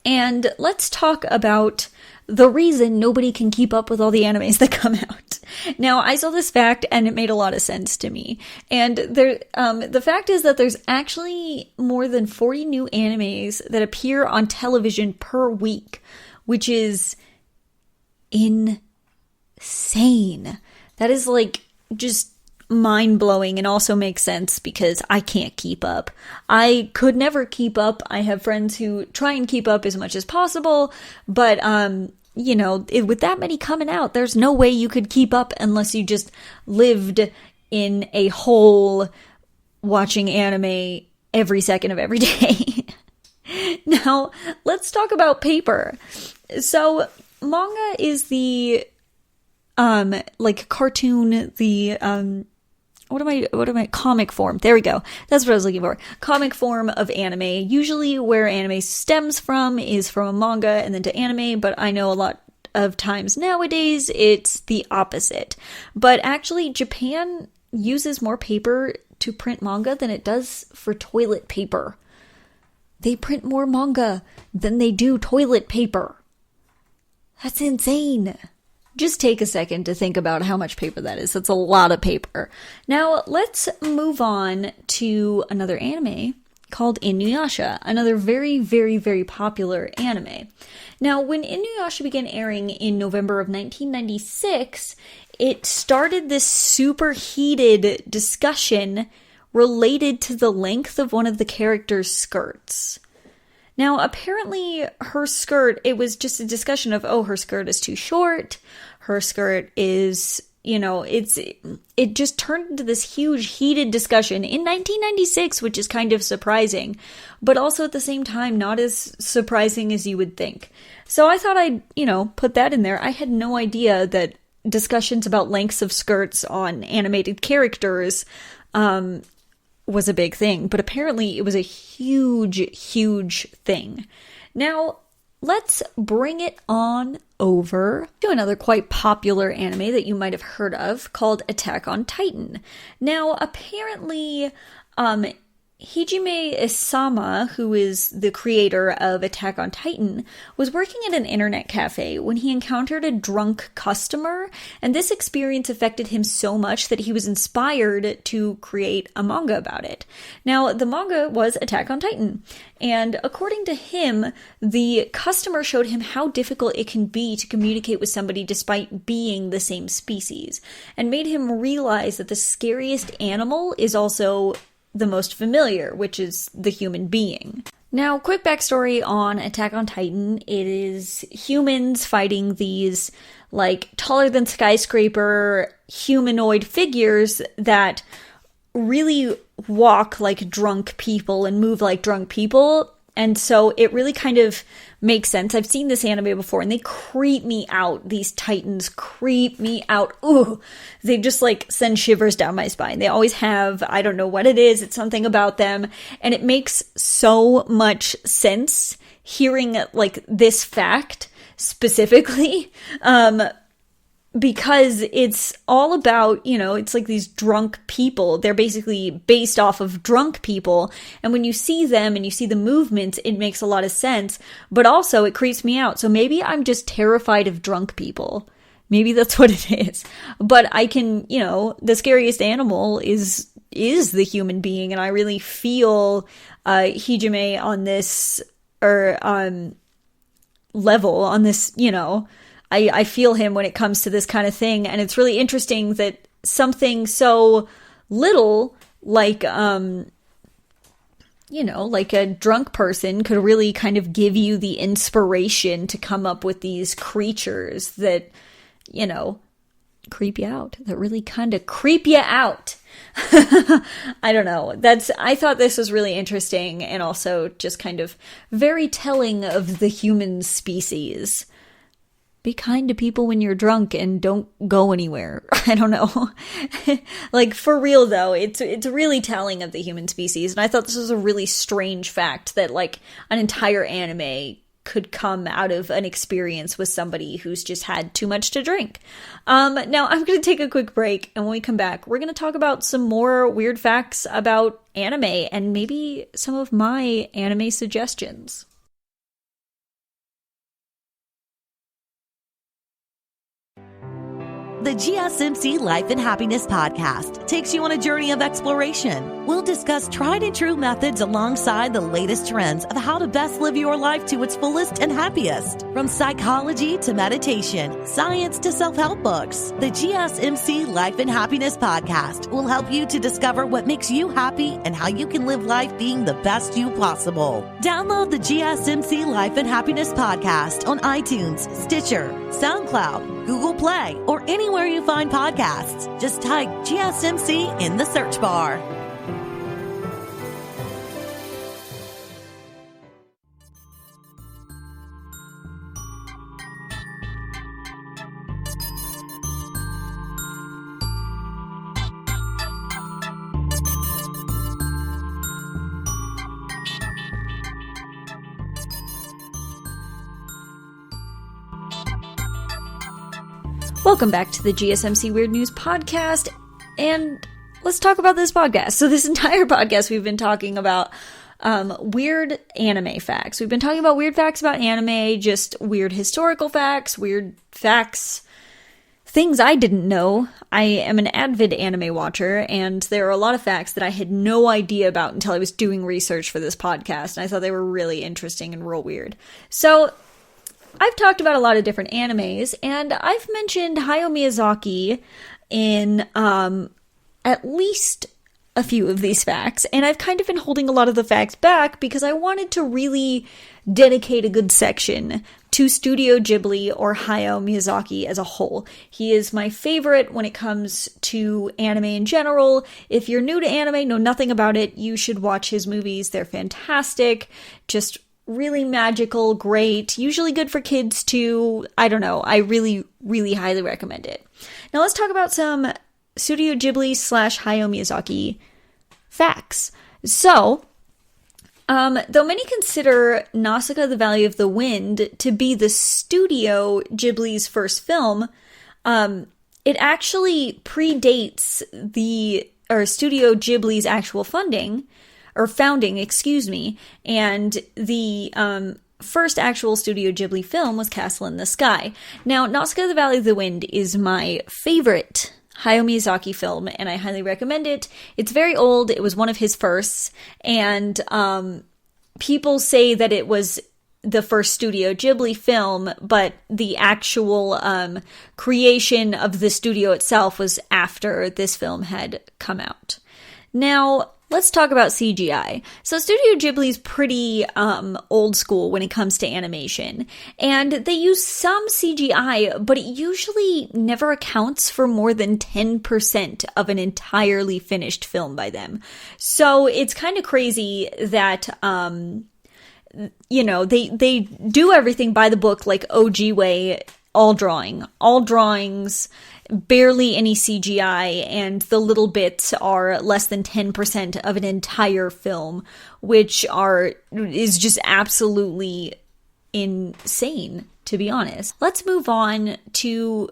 And let's talk about the reason nobody can keep up with all the animes that come out. Now, I saw this fact and it made a lot of sense to me. And the fact is that there's actually more than 40 new animes that appear on television per week, which is insane. That is like just mind-blowing, and also makes sense because I can't keep up. I could never keep up. I have friends who try and keep up as much as possible, but with that many coming out, there's no way you could keep up unless you just lived in a hole watching anime every second of every day. Now, let's talk about paper. So, manga is the cartoon, the comic form. There we go. That's what I was looking for. Comic form of anime. Usually where anime stems from is from a manga and then to anime, but I know a lot of times nowadays it's the opposite. But actually, Japan uses more paper to print manga than it does for toilet paper. They print more manga than they do toilet paper. That's insane. Just take a second to think about how much paper that is. That's a lot of paper. Now, let's move on to another anime called Inuyasha, another very, very, very popular anime. Now, when Inuyasha began airing in November of 1996, it started this super heated discussion related to the length of one of the characters' skirts. Now, apparently her skirt, it was just a discussion of, her skirt is too short, her skirt is, it just turned into this huge heated discussion in 1996, which is kind of surprising, but also at the same time, not as surprising as you would think. So I thought I'd, put that in there. I had no idea that discussions about lengths of skirts on animated characters, was a big thing, but apparently it was a huge, huge thing. Now, let's bring it on over to another quite popular anime that you might have heard of called Attack on Titan. Now, apparently, Hajime Isama, who is the creator of Attack on Titan, was working at an internet cafe when he encountered a drunk customer, and this experience affected him so much that he was inspired to create a manga about it. Now, the manga was Attack on Titan, and according to him, the customer showed him how difficult it can be to communicate with somebody despite being the same species, and made him realize that the scariest animal is also the most familiar, which is the human being. Now, quick backstory on Attack on Titan. It is humans fighting these, taller than skyscraper humanoid figures that really walk like drunk people and move like drunk people. And so it really kind of makes sense. I've seen this anime before and they creep me out. These titans creep me out. Ooh, they just send shivers down my spine. They always have. I don't know what it is. It's something about them. And it makes so much sense hearing this fact specifically. Because it's all about, it's like these drunk people. They're basically based off of drunk people. And when you see them and you see the movements, it makes a lot of sense. But also, it creeps me out. So maybe I'm just terrified of drunk people. Maybe that's what it is. But I can, the scariest animal is the human being. And I really feel Hajime on this, level, on this, I feel him when it comes to this kind of thing, and it's really interesting that something so little like like a drunk person could really kind of give you the inspiration to come up with these creatures that, creep you out, that really kind of creep you out. I don't know. I thought this was really interesting and also just kind of very telling of the human species. Be kind to people when you're drunk and don't go anywhere. I don't know. Like, for real though, it's really telling of the human species. And I thought this was a really strange fact that like an entire anime could come out of an experience with somebody who's just had too much to drink. Now I'm going to take a quick break, and when we come back, we're going to talk about some more weird facts about anime and maybe some of my anime suggestions. The GSMC Life and Happiness podcast takes you on a journey of exploration. We'll discuss tried and true methods alongside the latest trends of how to best live your life to its fullest and happiest. From psychology to meditation, science to self-help books, the GSMC Life and Happiness podcast will help you to discover what makes you happy and how you can live life being the best you possible. Download the GSMC Life and Happiness podcast on iTunes, Stitcher, SoundCloud, Google Play, or anywhere you find podcasts. Just type GSMC in the search bar. Welcome back to the GSMC Weird News podcast, and let's talk about this podcast. So this entire podcast we've been talking about weird anime facts. We've been talking about weird facts about anime, just weird historical facts, weird facts, things I didn't know. I am an avid anime watcher, and there are a lot of facts that I had no idea about until I was doing research for this podcast, and I thought they were really interesting and real weird. So I've talked about a lot of different animes, and I've mentioned Hayao Miyazaki in at least a few of these facts, and I've kind of been holding a lot of the facts back because I wanted to really dedicate a good section to Studio Ghibli or Hayao Miyazaki as a whole. He is my favorite when it comes to anime in general. If you're new to anime, know nothing about it, you should watch his movies. They're fantastic. Just really magical, great, usually good for kids too. I don't know. I really, really highly recommend it. Now let's talk about some Studio Ghibli / Hayao Miyazaki facts. So, though many consider Nausicaa the Valley of the Wind to be the Studio Ghibli's first film, it actually predates Studio Ghibli's actual founding, and the first actual Studio Ghibli film was Castle in the Sky. Now, Nausicaa the Valley of the Wind is my favorite Hayao Miyazaki film, and I highly recommend it. It's very old. It was one of his firsts, and people say that it was the first Studio Ghibli film, but the actual creation of the studio itself was after this film had come out. Now, let's talk about CGI. So Studio Ghibli's pretty old school when it comes to animation, and they use some CGI, but it usually never accounts for more than 10% of an entirely finished film by them. So it's kind of crazy that they do everything by the book, like OG way, all drawings, barely any CGI, and the little bits are less than 10% of an entire film, which is just absolutely insane, to be honest. Let's move on to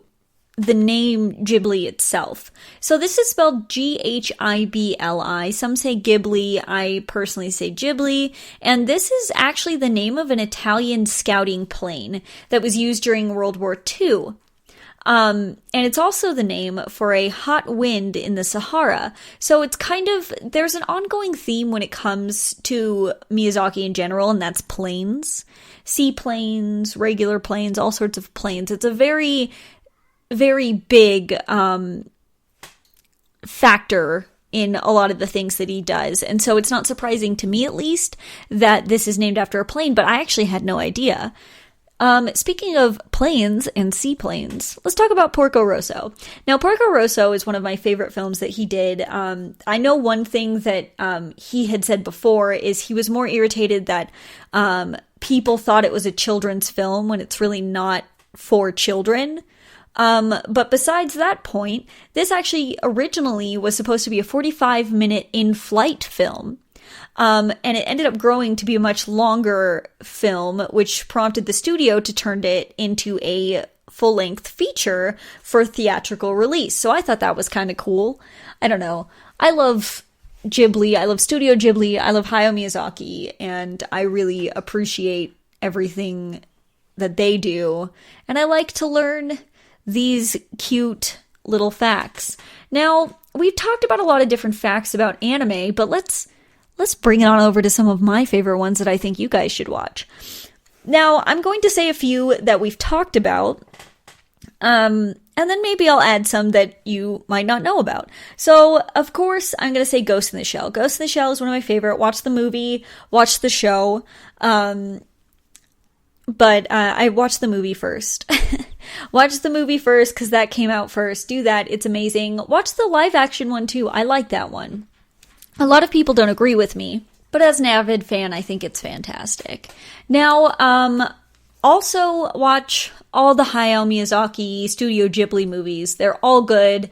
the name Ghibli itself. So this is spelled Ghibli. Some say Ghibli. I personally say Ghibli. And this is actually the name of an Italian scouting plane that was used during World War II. And it's also the name for a hot wind in the Sahara. So it's there's an ongoing theme when it comes to Miyazaki in general, and that's planes. Seaplanes, regular planes, all sorts of planes. It's a very, very big factor in a lot of the things that he does. And so it's not surprising to me, at least, that this is named after a plane, but I actually had no idea. Speaking of planes and seaplanes, let's talk about Porco Rosso. Now, Porco Rosso is one of my favorite films that he did. I know one thing that he had said before is he was more irritated that people thought it was a children's film when it's really not for children. But besides that point, this actually originally was supposed to be a 45-minute in-flight film. And it ended up growing to be a much longer film, which prompted the studio to turn it into a full-length feature for theatrical release. So I thought that was kind of cool. I don't know. I love Ghibli. I love Studio Ghibli. I love Hayao Miyazaki. And I really appreciate everything that they do. And I like to learn these cute little facts. Now, we've talked about a lot of different facts about anime, but let's bring it on over to some of my favorite ones that I think you guys should watch. Now, I'm going to say a few that we've talked about, and then maybe I'll add some that you might not know about. So, of course, I'm going to say Ghost in the Shell. Ghost in the Shell is one of my favorite. Watch the movie, watch the show, but I watched the movie first. Watch the movie first, because that came out first. Do that. It's amazing. Watch the live action one, too. I like that one. A lot of people don't agree with me, but as an avid fan, I think it's fantastic. Now, also watch all the Hayao Miyazaki Studio Ghibli movies. They're all good.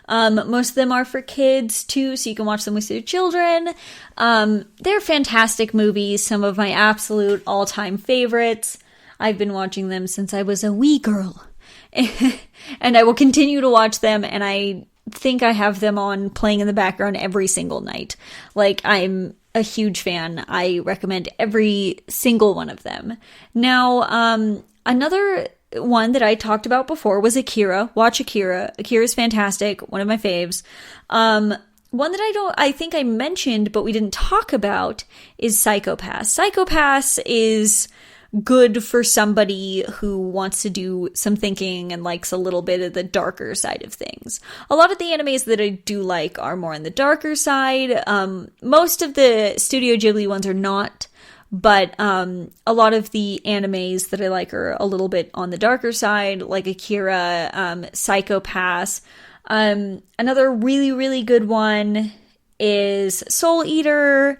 Most of them are for kids, too, so you can watch them with your children. They're fantastic movies, some of my absolute all-time favorites. I've been watching them since I was a wee girl. And I will continue to watch them, and I think I have them on playing in the background every single night. Like, I'm a huge fan. I recommend every single one of them. Now, another one that I talked about before was Akira. Watch Akira. Akira is fantastic. One of my faves. One that I think I mentioned, but we didn't talk about is Psycho Pass. Psycho Pass is good for somebody who wants to do some thinking and likes a little bit of the darker side of things. A lot of the animes that I do like are more on the darker side. Most of the Studio Ghibli ones are not, but a lot of the animes that I like are a little bit on the darker side, like Akira, Psycho Pass. Another really, really good one is Soul Eater.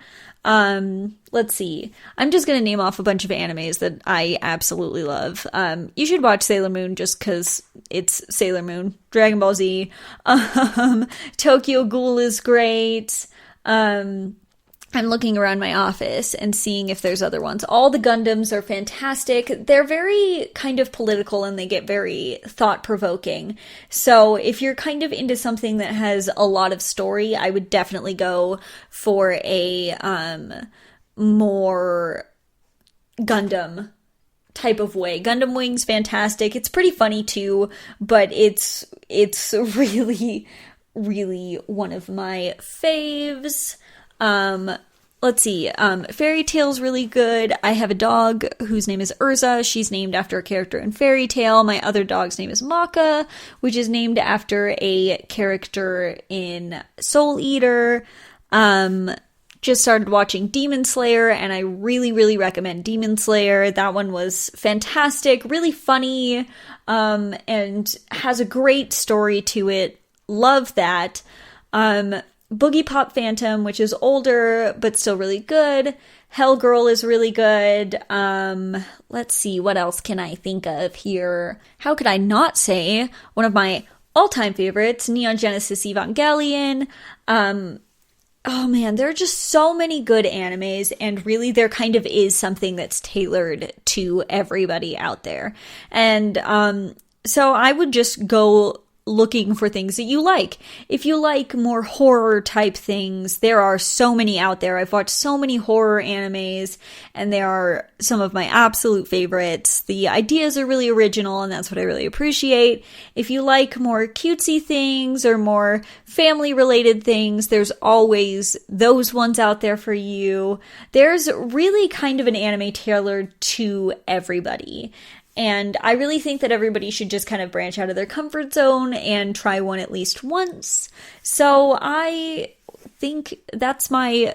Let's see. I'm just going to name off a bunch of animes that I absolutely love. You should watch Sailor Moon just because it's Sailor Moon. Dragon Ball Z. Tokyo Ghoul is great. I'm looking around my office and seeing if there's other ones. All the Gundams are fantastic. They're very kind of political and they get very thought-provoking. So if you're kind of into something that has a lot of story, I would definitely go for a more Gundam type of way. Gundam Wing's fantastic. It's pretty funny too, but it's really, really one of my faves. Let's see, Fairy Tail's really good. I have a dog whose name is Urza. She's named after a character in Fairy Tail. My other dog's name is Maka, which is named after a character in Soul Eater. Just started watching Demon Slayer, and I really, really recommend Demon Slayer. That one was fantastic, really funny, and has a great story to it. Love that. Boogie Pop Phantom, which is older, but still really good. Hell Girl is really good. Let's see, what else can I think of here? How could I not say one of my all-time favorites, Neon Genesis Evangelion? Oh man, there are just so many good animes, and really there kind of is something that's tailored to everybody out there. And so I would just go looking for things that you like. If you like more horror type things, there are so many out there. I've watched so many horror animes, and they are some of my absolute favorites. The ideas are really original, and that's what I really appreciate. If you like more cutesy things or more family related things, there's always those ones out there for you. There's really kind of an anime tailored to everybody. And I really think that everybody should just kind of branch out of their comfort zone and try one at least once. So I think that's my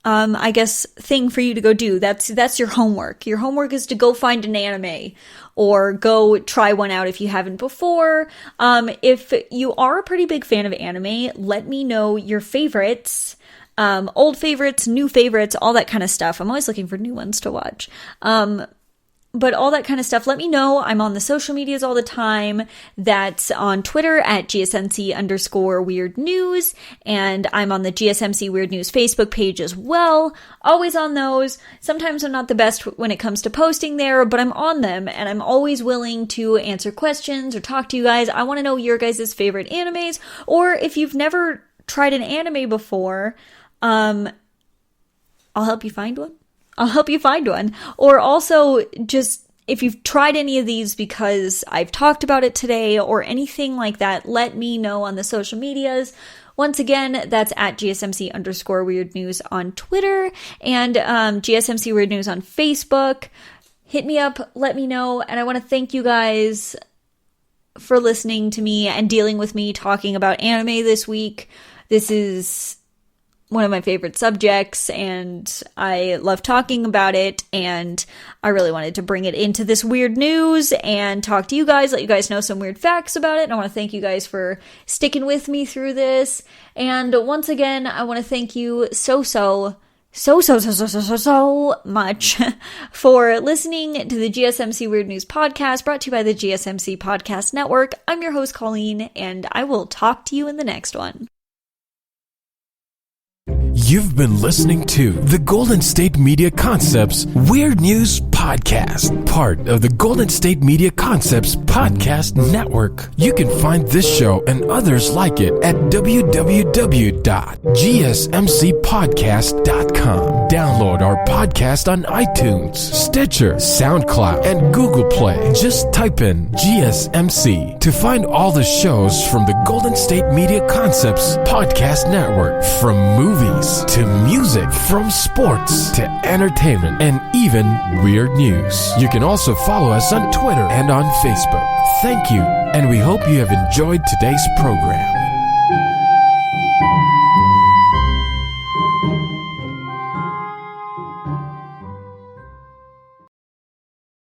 I guess thing for you to go do. That's your homework. Your homework is to go find an anime or go try one out if you haven't before. If you are a pretty big fan of anime, let me know your favorites. Old favorites, new favorites, all that kind of stuff. I'm always looking for new ones to watch. But all that kind of stuff, let me know. I'm on the social medias all the time. That's on Twitter at GSMC_weird news. And I'm on the GSMC Weird News Facebook page as well. Always on those. Sometimes I'm not the best when it comes to posting there, but I'm on them. And I'm always willing to answer questions or talk to you guys. I want to know your guys' favorite animes. Or if you've never tried an anime before, I'll help you find one. Or also, just if you've tried any of these because I've talked about it today or anything like that, let me know on the social medias. Once again, that's at GSMC_weird news on Twitter and GSMC Weird News on Facebook. Hit me up, let me know, and I want to thank you guys for listening to me and dealing with me talking about anime this week. This is one of my favorite subjects, and I love talking about it, and I really wanted to bring it into this weird news and talk to you guys, let you guys know some weird facts about it, and I want to thank you guys for sticking with me through this, and once again, I want to thank you so much for listening to the GSMC Weird News Podcast, brought to you by the GSMC Podcast Network. I'm your host, Colleen, and I will talk to you in the next one. You've been listening to the Golden State Media Concepts Weird News Podcast, part of the Golden State Media Concepts Podcast Network. You can find this show and others like it at www.gsmcpodcast.com. Download our podcast on iTunes, Stitcher, SoundCloud, and Google Play. Just type in GSMC to find all the shows from the Golden State Media Concepts Podcast Network, from movies to music, from sports to entertainment, and even weird news. You can also follow us on Twitter and on Facebook. Thank you, and we hope you have enjoyed today's program.